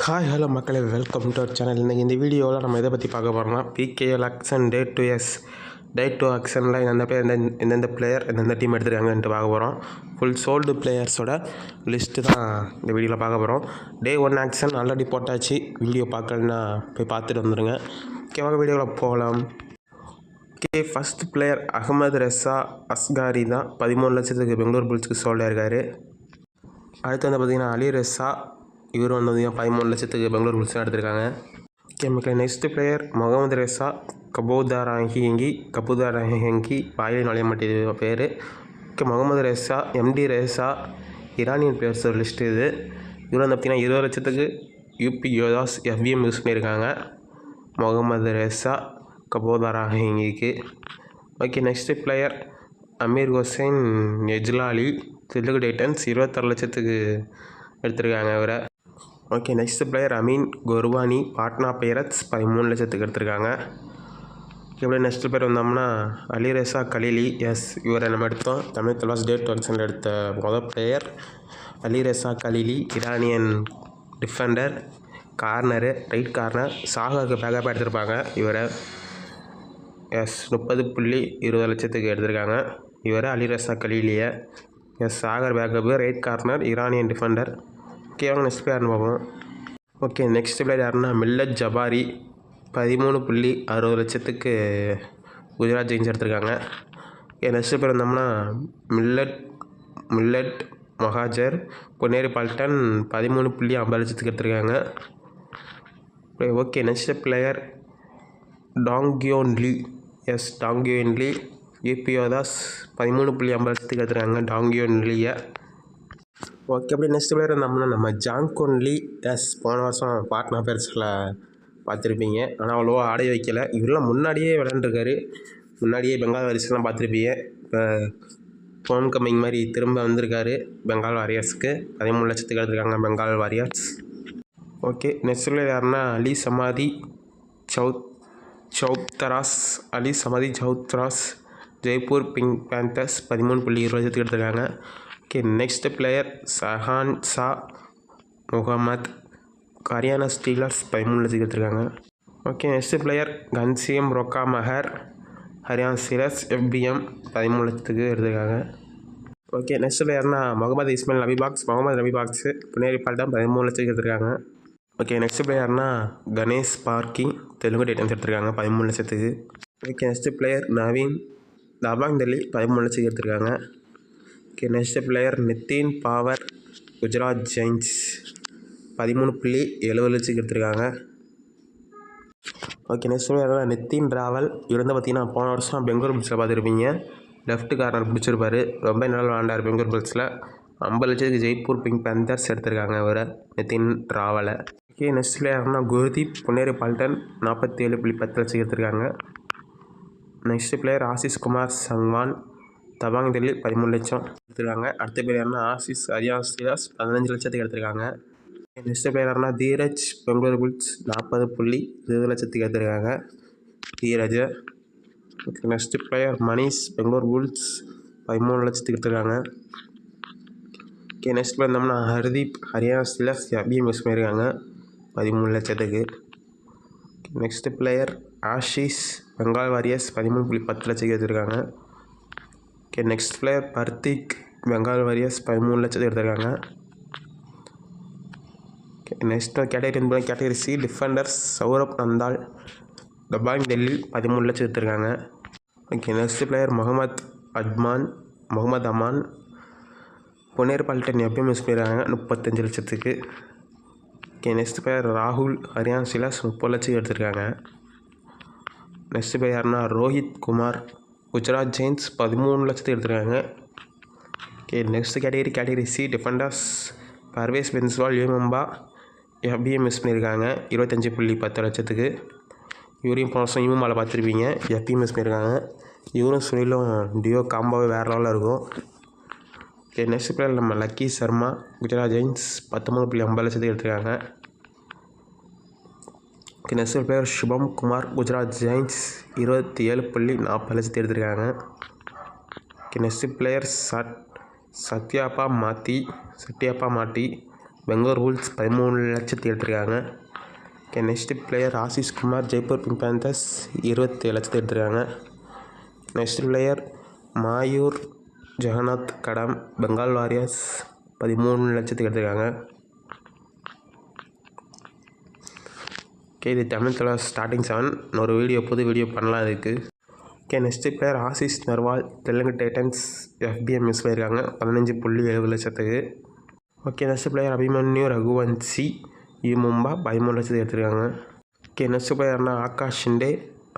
Hi hello மக்களே, welcome to our channel. இன்றைக்கி இந்த வீடியோவில் நம்ம எதை பற்றி பார்க்க போகிறோம்னா பிகேஎல் ஆக்ஷன் டே டூ ஆக்ஷனில் எந்தெந்த பிளேயர் எந்தெந்த டீம் எடுத்துருக்காங்கன்ட்டு பார்க்க போகிறோம். ஃபுல் சோல்டு பிளேயர்ஸோட லிஸ்ட்டு தான் இந்த வீடியோவில் பார்க்க போகிறோம். டே 1 ஆக்ஷன் ஆல்ரெடி போட்டாச்சு. வீடியோ பார்க்கலன்னா போய் பார்த்துட்டு வந்துடுங்க. ஓகேவாக வீடியோவில் போகலாம். Okay, first player Ahmad Reza Askari தான். 13 லட்சத்துக்கு பெங்களூர் புல்ஸ்க்கு சோல்டாக இருக்கார். அடுத்து வந்து பார்த்திங்கன்னா அலி ரெசா, இவர் வந்து 13 லட்சத்துக்கு பெங்களூர் புல்ஸ் எடுத்திருக்காங்க. ஓகே மக்களே, next player Mohammad Reza Kaboudarahangi வாயிலே நுழைய மாட்டேது பேர். ஓகே, Mohammad Reza MD Reza Iranian players ஒரு லிஸ்ட்டு இது. இவர் வந்து பார்த்திங்கன்னா 20 லட்சத்துக்கு யூபி யோதாஸ் FBM யூஸ் பண்ணியிருக்காங்க முகமது ரெசா கபூதாரஹங்கிக்கு. Okay, next player Amir Hussain Ejlali Telugu Titans 26 லட்சத்துக்கு எடுத்திருக்காங்க இவரை. ஓகே, நெக்ஸ்ட் பிளேயர் அமீன் குர்வானி பாட்னா பைரட்ஸ் 13 லட்சத்துக்கு எடுத்திருக்காங்க. எப்படி நெக்ஸ்ட் பிளேயர் வந்தோம்னா அலி ரெசா கலீலி. இவரை நம்ம எடுத்தோம். தமிழ் தலைவாஸ் டே 2 ஆக்ஷனில் எடுத்த முதல் பிளேயர் அலி Reza Galilei, Iranian Defender, corner, right corner. சாகாவுக்கு பேக்கப்பாக எடுத்திருப்பாங்க இவரை. 30.20 லட்சத்துக்கு எடுத்திருக்காங்க இவரை அலி Reza கலீலியை. Sagar backup, right corner, Iranian Defender. Okay, அவங்க நெக்ஸ்ட் பிளேயர்னு பார்ப்போம். ஓகே, நெக்ஸ்ட் பிளேயர் யாருன்னா மில்லட் ஜபாரி 13.60 லட்சத்துக்கு குஜராத் ஜெயின்ஸ் எடுத்திருக்காங்க. ஓகே, நெக்ஸ்ட் பிளேயர் வந்தோம்னா மில்லட் மகாஜர் பொன்னேரி பால்டன் 13.50 லட்சத்துக்கு எடுத்திருக்காங்க. ஓகே, நெக்ஸ்ட் பிளேயர் டாங்யோன் லீ யூபியோதாஸ் 13.50 லட்சத்துக்கு எடுத்துருக்காங்க டாங்யோன் லீயை. ஓகே, அப்படி நெக்ஸ்ட் பிளேயர் வந்தோம்னா நம்ம ஜாங்கோன் லீ. போன வருஷம் பாட்னா பைரட்ஸில் பார்த்துருப்பீங்க. ஆனால் அவ்வளோவா ஆடை வைக்கலை. இவரெல்லாம் முன்னாடியே விளையாண்டுருக்காரு. முன்னாடியே பெங்கால் வாரியர்ஸ்லாம் பார்த்துருப்பீங்க. இப்போ ஹோம் கம்மிங் மாதிரி திரும்ப வந்திருக்காரு பெங்கால் வாரியர்ஸ்க்கு. 13 லட்சத்துக்கு எடுத்துருக்காங்க Bengal warriors. Okay, next player யாருன்னா அலி சமாதி சௌத்ராஸ் ஜெய்ப்பூர் பிங்க் பேந்தர்ஸ் 13.20 லட்சத்துக்கு எடுத்திருக்காங்க. Okay, next player Sahan Shah Mohammad Haryana Steelers 13 லட்சத்துக்கு எடுத்திருக்காங்க. Okay, next player Ghanshyam Roka Magar Haryana Steelers FBM 13 லட்சத்துக்கு எடுத்திருக்காங்க. ஓகே, நெக்ஸ்ட் பிளேயர்னா Mohammad Ismail Nabi Bakhsh Puneri Paltan 13 லட்சத்துக்கு எடுத்திருக்காங்க. ஓகே, நெக்ஸ்ட் பிளேயர்னா கணேஷ் பார்க்கி தெலுங்கு டைட்டன்ஸ் எடுத்திருக்காங்க 13 லட்சத்துக்கு. Okay, next player Naveen Dabang Delhi 13 லட்சத்துக்கு எடுத்திருக்காங்க. Okay, next player Nitin Pawar Gujarat Giants 13.70 லட்சத்துக்கு எடுத்திருக்காங்க. Okay, next player Nitin Rawal. இவர் வந்து பார்த்திங்கன்னா போன வருஷம் பெங்களூர் புல்ஸில் பார்த்துருப்பீங்க. லெஃப்ட் கார்னர் பிடிச்சிருப்பார். ரொம்ப நல்லா விளாண்டார் பெங்களூர் புல்ஸில். 50 லட்சத்துக்கு ஜெய்ப்பூர் பிங்க் பேந்தர்ஸ் எடுத்திருக்காங்க இவரை நிதின் ராவலை. ஓகே, நெக்ஸ்ட் பிளேயர்னா குர்தீப் புனேரி பால்டன் 47.10 லட்சத்துக்கு எடுத்திருக்காங்க. நெக்ஸ்ட் பிளேயர் ஆசிஷ் குமார் சங்வான் தபாங் டெல்லி 13 லட்சம் எடுத்திருக்காங்க. அடுத்த பிளேயர்னா ஆசிஷ் ஹரியானா ஸ்டீலர்ஸ் 15 லட்சத்துக்கு எடுத்திருக்காங்க. நெக்ஸ்ட் பிளேயர்னா தீரஜ் பெங்களூர் புல்ஸ் 40.20 லட்சத்துக்கு எடுத்திருக்காங்க Dheeraj. Okay, next player Manish Bengaluru Bulls 13 லட்சத்துக்கு எடுத்திருக்காங்க. ஓகே, நெக்ஸ்ட் பிளேயர் இருந்தோம்னா Hardeep Haryana Steelers FBM use பண்ணியிருக்காங்க 13 லட்சத்துக்கு. Next player Ashish Bengal Warriors 13.10 லட்சத்துக்கு எடுத்திருக்காங்க. Okay, next player Parthik Bengal Warriors 13 லட்சத்துக்கு எடுத்திருக்காங்க. Okay, next category C defenders Saurabh Nandal Dabang Delhi 13 லட்சம் எடுத்திருக்காங்க. Okay, next player Mohammad Aman Puneri பால்டன் FBM use பண்ணியிருக்காங்க 35 லட்சத்துக்கு. ஓகே, நெக்ஸ்ட் பிளேயர் ராகுல் ஹரியானா ஸ்டீலர்ஸ் 30 லட்சத்துக்கு எடுத்திருக்காங்க. நெக்ஸ்ட் பிளேயர்னா ரோஹித் குமார் குஜராத் ஜெயின்ஸ் 13 லட்சத்துக்கு எடுத்திருக்காங்க. Okay, next category C defenders Pervez பென்ஸ்வால் யூமும்பா FBM use பண்ணியிருக்காங்க 25.10 லட்சத்துக்கு. இவரையும் போன வருஷம் யூமும்பாவில் பார்த்துருப்பீங்க. FBM யூஸ் பண்ணியிருக்காங்க. இவரும் சுனிலும் டியோ காம்போவே வேறு லெவலில் இருக்கும். ஓகே, நெக்ஸ்ட் பிளேயர் நம்ம லக்கி சர்மா குஜராத் ஜெயின்ஸ் 13.50 லட்சத்துக்கு எடுத்திருக்காங்க. ஓகே, நெக்ஸ்ட் பிளேயர் சுபம் குமார் குஜராத் ஜெயின்ஸ் 27.40 லட்சத்துக்கு எடுத்திருக்காங்க. ஓகே, நெக்ஸ்ட் பிளேயர் சத்யாப்பா மாட்டி பெங்களூர் புல்ஸ் 13 லட்சத்துக்கு எடுத்திருக்காங்க. Okay, next player Ashish Kumar Jaipur Pink panthers 27 லட்சத்துக்கு எடுத்திருக்காங்க. நெக்ஸ்ட் பிளேயர் மாயூர் ஜெகநாத் கடம் பெங்கால் வாரியர்ஸ் 13 லட்சத்துக்கு எடுத்திருக்காங்க. ஓகே, இது தமிழ் தலைவர் ஸ்டார்டிங் 7. இன்னொரு புது வீடியோ பண்ணலாம் இதுக்கு. Okay, next player Ashish Narwal Telugu Titans FBM miss பண்ணியிருக்காங்க 15.7 லட்சத்துக்கு. Okay, next player Abhimanyu Raghuvanshi Mumba 13 லட்சத்துக்கு எடுத்திருக்காங்க. ஓகே, நெக்ஸ்ட் பிளேயர்னா ஆகாஷ் ஷிண்டே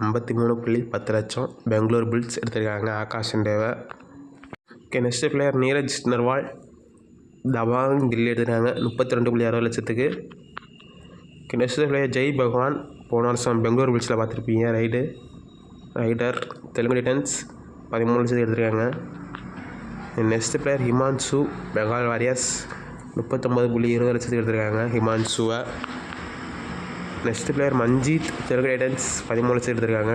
53.10 லட்சம் பெங்களூர் புல்ஸ் எடுத்திருக்காங்க ஆகாஷ் ஷிண்டேவை. Okay, next player Neeraj Narwal Dabang Delhi எடுத்திருக்காங்க 32.60 லட்சத்துக்கு. ஓகே, நெக்ஸ்ட் பிளேயர் ஜெய் பகவான் போன வருஷம் பெங்களூர் புல்ஸில் பார்த்துருப்பீங்க ரைடர் தெலுங்கு டைட்டன்ஸ் 13 லட்சத்துக்கு எடுத்திருக்காங்க. Next player Himanshu Bengal Warriors 39.20 லட்சத்துக்கு எடுத்திருக்காங்க ஹிமான்சுவை. Next player Manjeet Telugu Titans 13 லட்சத்துக்கு எடுத்திருக்காங்க.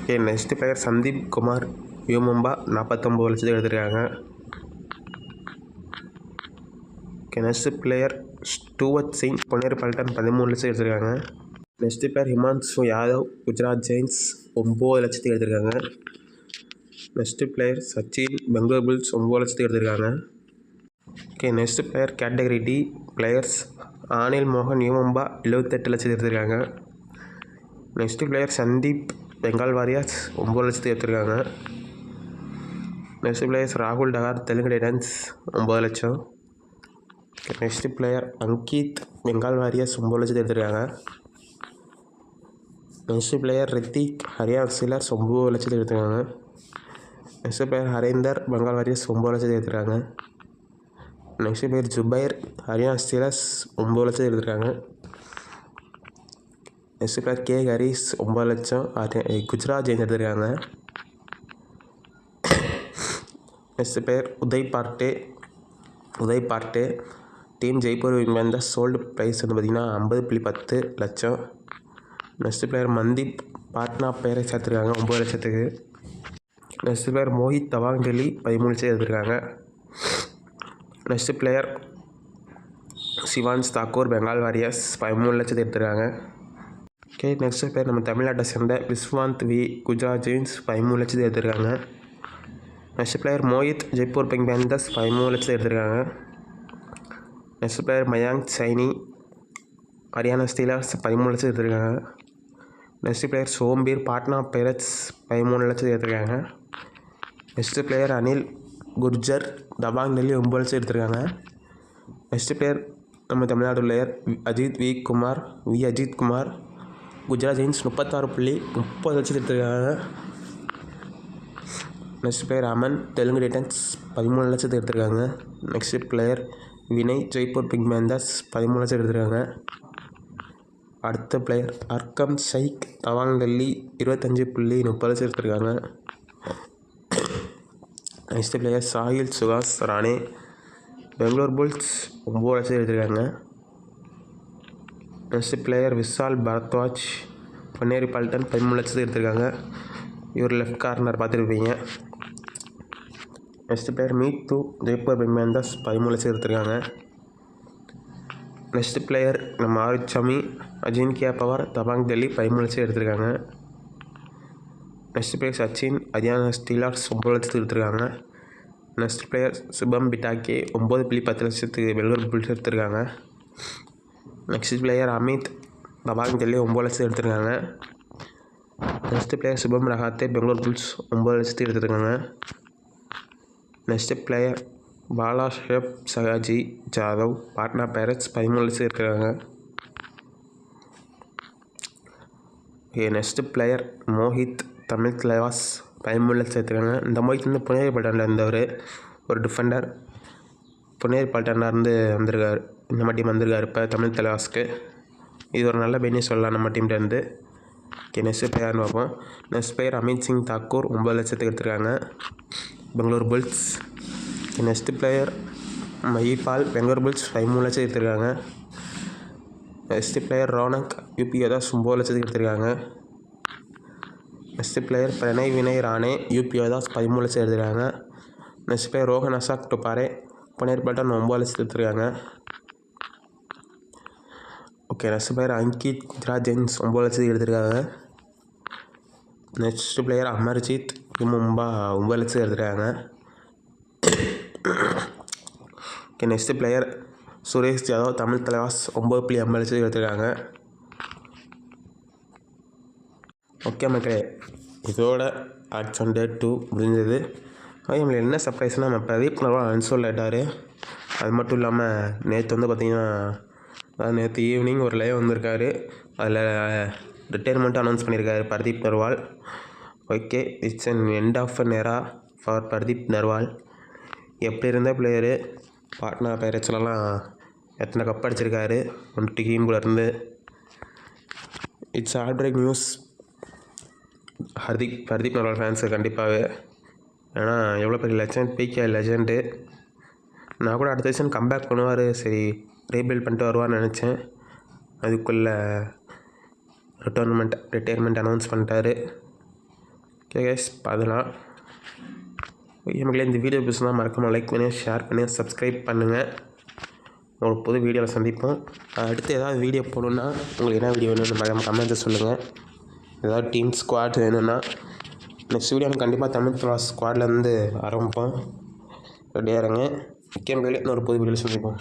Okay, next player Sandeep Kumar Mumba 49 லட்சத்துக்கு எடுத்திருக்காங்க. Okay, next player Stuart Singh Puneri Paltan 13 லட்சத்துக்கு எடுத்திருக்காங்க. Next player Himanshu Yadav Gujarat Giants 9 லட்சத்துக்கு எடுத்திருக்காங்க. Next player Sachin Bengaluru Bulls 9 லட்சத்துக்கு எடுத்திருக்காங்க. Okay, next player category D players Anil மோகன் மும்பா 78 லட்சத்துக்கு எடுத்திருக்காங்க. Next player Sandeep Bengal Warriors 9 லட்சத்துக்கு எடுத்திருக்காங்க. நெக்ஸ்ட் பிளேயர்ஸ் ராகுல் டகார் தெலுங்கு டைட்டன்ஸ் 9 லட்சம். Next player Ankit Bengal Warriors 9 லட்சத்துக்கு எடுத்திருக்காங்க. Next player Rithik Haryana Steelers 9 லட்சத்துக்கு எடுத்திருக்காங்க. Next player Harender Bengal Warriors 9 லட்சத்துக்கு எடுத்திருக்காங்க. Next player Zubair Haryana Steelers 9 லட்சத்துக்கு எடுத்திருக்காங்க. நெக்ஸ்ட் பிளேயர் கே ஹரிஸ் 9 லட்சம் குஜராத் ஜெயின்ஸ் எடுத்திருக்காங்க. Next player Uday Parte team Jaipur win sold price வந்து பார்த்திங்கன்னா 50.10 லட்சம். நெக்ஸ்ட் பிளேயர் மந்தீப் பாட்னா பேரை சேர்த்துருக்காங்க 9 லட்சத்துக்கு. நெக்ஸ்ட் பிளேயர் மோஹித் தவாங் டெல்லி 13 லட்சம் எடுத்திருக்காங்க. Next player Shivansh Thakur Bengal Warriors 13 லட்சத்துக்கு எடுத்திருக்காங்க. ஓகே, நெக்ஸ்ட் பிளேயர் நம்ம தமிழ்நாட்டை சேர்ந்த விஸ்வாந்த் குஜராத் ஜெயின்ஸ் 13 லட்சத்துக்கு எடுத்திருக்காங்க. Next player Mohit Jaipur Pink Panthers 13 லட்சத்துக்கு எடுத்திருக்காங்க. Next player Mayank Saini Haryana Steelers 13 லட்சத்துக்கு எடுத்திருக்காங்க. Next player Sombir Patna Pirates 13 லட்சத்துக்கு எடுத்திருக்காங்க. நெக்ஸ்ட் பிளேயர் அனில் குர்ஜர் தபாங் டெல்லி 9 லட்சம் எடுத்திருக்காங்க. நெக்ஸ்ட் பிளேயர் நம்ம தமிழ்நாடு பிளேயர் அஜித் குமார் குஜராத் ஜெயின்ஸ் 36.30 லட்சத்துக்கு எடுத்திருக்காங்க. Next player Aman Telugu Titans 13 லட்சத்துக்கு எடுத்திருக்காங்க. Next player Vinay Jaipur Pink Panthers 13 லட்சம் எடுத்திருக்காங்க. அடுத்த பிளேயர் அர்க்கம் ஷைக் தவாங் டெல்லி 25.30 லட்சம் எடுத்திருக்காங்க. நெக்ஸ்ட் பிளேயர் சாஹில் சுகாஸ் ராணே பெங்களூர் புல்ஸ் 9 லட்சம் எடுத்திருக்காங்க. நெக்ஸ்ட் பிளேயர் விஷால் பரத்வாஜ் பொன்னேரி பல்டன் 13 லட்சத்துக்கு எடுத்திருக்காங்க. இவர் லெஃப்ட் கார்னர் பார்த்துருப்பீங்க. Next player Meetu Jaipur Pink Panthers 13 லட்சம் எடுத்திருக்காங்க. நெக்ஸ்ட் பிளேயர் நம்ம ஆரிச்சாமி அஜின்கியா பவர் தபாங் டெல்லி 13 லட்சம் எடுத்திருக்காங்க. Next player Sachin Haryana Steelers 9 லட்சத்துக்கு எடுத்திருக்காங்க. நெக்ஸ்ட் பிளேயர் சுபம் பிட்டாக்கே 9.10 லட்சத்துக்கு பெங்களூர் புல்ஸ் எடுத்திருக்காங்க. நெக்ஸ்ட் பிளேயர் அமித் தபாங் டெல்லி 9 லட்சத்துக்கு எடுத்திருக்காங்க. Next player Shubham Rahate Bengaluru Bulls 9 லட்சத்துக்கு எடுத்திருக்காங்க. நெக்ஸ்ட் பிளேயர் பாலாசாஹேப் சகாஜி ஜாதவ் பாட்னா பைரட்ஸ் 13 லட்சம் எடுத்திருக்காங்க. நெக்ஸ்ட் பிளேயர் மோஹித் தமிழ் தலைவாஸ் 13 லட்சம் எடுத்திருக்காங்க. இந்த மோஹித் வந்து புனேரி பல்டனில் இருந்தவர் ஒரு டிஃபெண்டர். புனேரி பல்டனில் இருந்து வந்திருக்கார். நம்ம டீம் வந்திருக்காரு இப்போ தமிழ் தலைவாஸ்க்கு. இது ஒரு நல்ல பெனியை சொல்லலாம் நம்ம டீம்லேருந்து. ஓகே, நெக்ஸ்ட் பிளேயர்னு பார்ப்போம். நெக்ஸ்ட் பிளேயர் அமித் சிங் தாக்கூர் 9 லட்சத்துக்கு எடுத்திருக்காங்க Bengaluru Bulls. Next player Mahipal Bengaluru Bulls 13 லட்சம் எடுத்திருக்காங்க. நெக்ஸ்ட் பிளேயர் ரோனக் யூபியோதாஸ் 9 லட்சத்துக்கு எடுத்திருக்காங்க. நெக்ஸ்ட் பிளேயர் பிரணய் வினய் ராணே யூபியோதாஸ் 13 லட்சம் எடுத்திருக்காங்க. நெக்ஸ்ட் பிளேயர் ரோஹன் அசாக் டுபாரே பன்னீர் பட்டன் 9 லட்சத்துக்கு எடுத்துருக்காங்க. ஓகே, நெக்ஸ்ட் பிளேயர் அங்கித் குஜராஜென்ஸ் 9 லட்சத்துக்கு எடுத்திருக்காங்க. நெக்ஸ்ட் பிளேயர் அமர்ஜித் மும்பா 9 லட்சத்துக்கு எடுத்துருக்காங்க. Okay, next player Suresh Yadav Tamil Thalaivas 9.50 லட்சத்துக்கு எடுத்துருக்காங்க. ஓகே மக்களே, இதோட ஆக்ஷன் டே 2 முடிஞ்சது. நம்மளுக்கு என்ன சர்ப்ரைஸ்னால் நம்ம பிரதீப் நர்வால் அன்சோல்ட் ஆகிட்டார். அது மட்டும் இல்லாமல் நேற்று வந்து பார்த்திங்கன்னா நேற்று ஈவினிங் ஒரு லைவ் வந்திருக்காரு. அதில் ரிட்டையர்மெண்ட்டு அனௌன்ஸ் பண்ணியிருக்காரு Pradeep Narwal. Okay, it's an end of an era for Pradeep Narwal. எப்படி இருந்த பிளேயரு பாட்னா பைரேட்ஸ்லலாம் எத்தனை கப் அடிச்சிருக்காரு 1 டீம்லேருந்து. It's heartbreak news Pradeep Narwal fans கண்டிப்பாகவே. ஏன்னா எவ்வளோ பெரிய லெஜண்ட், பிகே லெஜண்டு. நான் கூட அடுத்த சீசன் கம்பேக் பண்ணுவார், சரி ரீபில்ட் பண்ணிட்டு வருவார்னு நினச்சேன். அதுக்குள்ளே ரிட்டையர்மெண்ட் அனௌன்ஸ் பண்ணிட்டாரு. ஓகே கைஸ், பார்க்கலாம். மக்களே, இந்த வீடியோ பிடிச்சிருந்தா மறக்காமல் லைக் பண்ணி ஷேர் பண்ணி சப்ஸ்கிரைப் பண்ணுங்கள். ஒரு புது வீடியோவில் சந்திப்போம். அடுத்து ஏதாவது வீடியோ போடணுன்னா உங்களுக்கு என்ன வீடியோ வேணும்னு மறக்காமல் கமெண்ட்ஸை சொல்லுங்கள். ஏதாவது டீம் ஸ்குவாட் வேணும்னா நெக்ஸ்ட் வீடியோ கண்டிப்பாக தமிழ் தலைவாஸ் ஸ்குவாட்லேருந்து ஆரம்பிப்போம். ரெடியாக இருங்க. முக்கியம் இன்னொரு புது வீடியோவில் சந்திப்போம்.